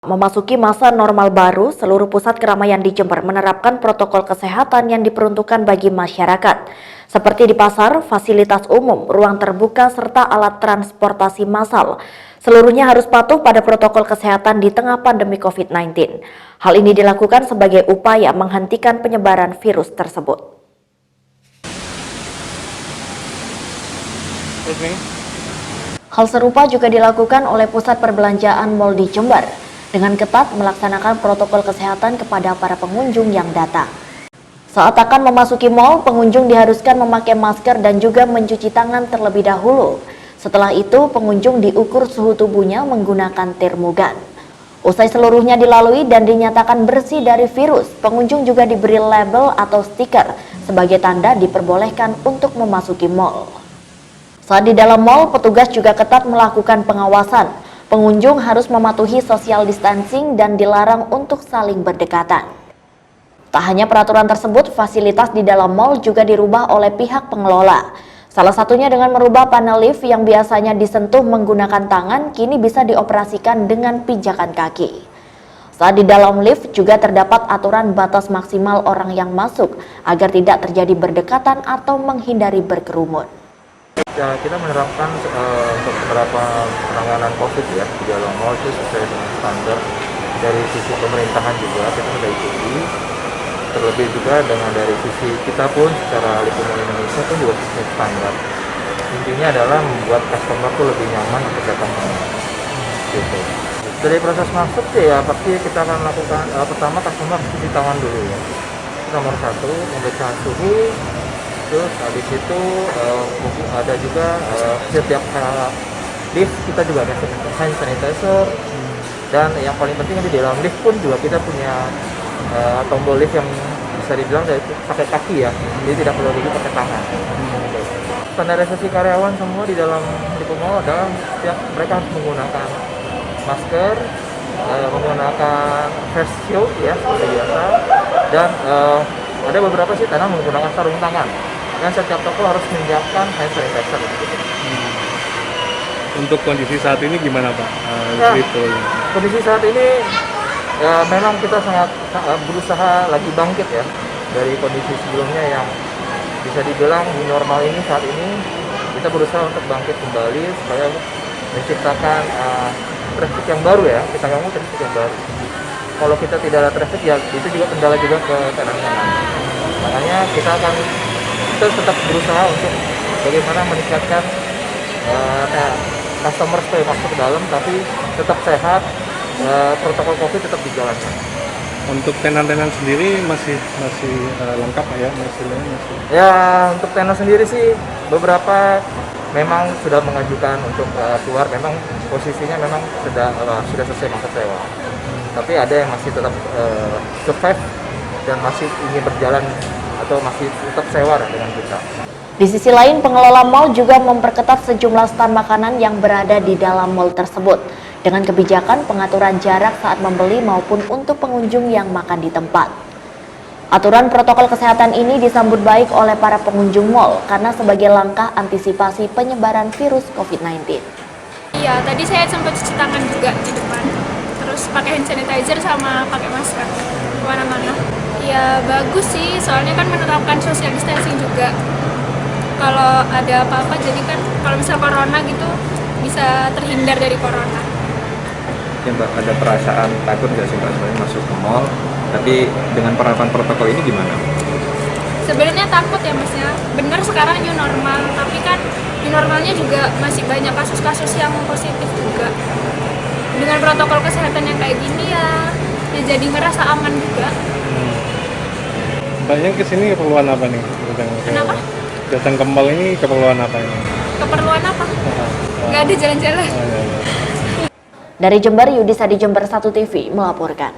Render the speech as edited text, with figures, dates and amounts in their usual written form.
Memasuki masa normal baru, seluruh pusat keramaian di Jember menerapkan protokol kesehatan yang diperuntukkan bagi masyarakat. Seperti di pasar, fasilitas umum, ruang terbuka, serta alat transportasi massal. Seluruhnya harus patuh pada protokol kesehatan di tengah pandemi COVID-19. Hal ini dilakukan sebagai upaya menghentikan penyebaran virus tersebut. Hal serupa juga dilakukan oleh pusat perbelanjaan mal di Jember, dengan ketat melaksanakan protokol kesehatan kepada para pengunjung yang datang. Saat akan memasuki mal, pengunjung diharuskan memakai masker dan juga mencuci tangan terlebih dahulu. Setelah itu, pengunjung diukur suhu tubuhnya menggunakan termogan. Usai seluruhnya dilalui dan dinyatakan bersih dari virus, pengunjung juga diberi label atau stiker sebagai tanda diperbolehkan untuk memasuki mal. Saat di dalam mal, petugas juga ketat melakukan pengawasan. Pengunjung harus mematuhi social distancing dan dilarang untuk saling berdekatan. Tak hanya peraturan tersebut, fasilitas di dalam mal juga dirubah oleh pihak pengelola. Salah satunya dengan merubah panel lift yang biasanya disentuh menggunakan tangan, kini bisa dioperasikan dengan pijakan kaki. Saat di dalam lift juga terdapat aturan batas maksimal orang yang masuk agar tidak terjadi berdekatan atau menghindari berkerumun. Ya, kita menerapkan untuk beberapa penanganan COVID ya di dalam mal itu sesuai dengan standar dari sisi pemerintahan juga kita sudah ikuti, terlebih juga dengan dari sisi kita pun secara lingkungan Indonesia pun juga sesuai standar. Intinya adalah membuat customer tuh lebih nyaman untuk datang ke mall. Gitu. Dari proses masuk ya pasti kita akan lakukan pertama customer cuci tangan dulu ya. Nomor satu pemeriksaan suhu. Terus habis itu mungkin ada juga setiap lift kita juga ada hand sanitizer, dan yang paling penting di dalam lift pun juga kita punya tombol lift yang bisa dibilang dari pakai kaki ya, jadi tidak perlu lagi pakai tangan. Standarisasi karyawan semua di dalam lingkungan adalah setiap mereka harus menggunakan masker, menggunakan face shield ya seperti biasa, dan ada beberapa sih tanah menggunakan sarung tangan. Dan setiap toko harus menyiapkan hand sanitizer. Untuk kondisi saat ini gimana Pak? Kondisi saat ini ya memang kita sangat berusaha lagi bangkit ya dari kondisi sebelumnya yang bisa dibilang di normal ini. Saat ini kita berusaha untuk bangkit kembali supaya menciptakan traffic yang baru ya. Kita nggak mau traffic yang baru. Kalau kita tidak ada traffic ya itu juga kendala juga ke kanan-kanan. Makanya kita akan tetap berusaha untuk bagaimana meningkatkan customer supaya masuk ke dalam tapi tetap sehat, protokol COVID tetap dijalankan. Untuk tenan-tenan sendiri masih lengkap ya masih. Ya untuk tenan sendiri sih beberapa memang sudah mengajukan untuk keluar, memang posisinya memang sudah selesai masa sewa. Tapi ada yang masih tetap survive dan masih ingin berjalan atau masih tetap sewa dengan kita. Di sisi lain, pengelola mal juga memperketat sejumlah stand makanan yang berada di dalam mal tersebut dengan kebijakan pengaturan jarak saat membeli maupun untuk pengunjung yang makan di tempat. Aturan protokol kesehatan ini disambut baik oleh para pengunjung mal karena sebagai langkah antisipasi penyebaran virus COVID-19. Iya, tadi saya sempat cuci tangan juga di depan. Terus pakai hand sanitizer sama pakai masker kemana-mana. Ya bagus sih, soalnya kan menerapkan social distancing juga. Kalau ada apa-apa, jadi kan kalau misal corona gitu bisa terhindar dari corona. Ya Mbak, ada perasaan takut nggak sih Mbak sebenarnya masuk ke mall? Tapi dengan penerapan protokol ini gimana? Sebenarnya takut ya Masnya. Benar sekarang new normal, tapi kan new normalnya juga masih banyak kasus-kasus yang positif juga. Dengan protokol kesehatan yang kayak gini ya jadi ngerasa aman juga. Mbaknya kesini keperluan apa nih? Kenapa? Datang ke mall ini keperluan apa ini? Keperluan apa? Nggak ada jalan-jalan. Dari Jember, Yudisa di Jember 1 TV melaporkan.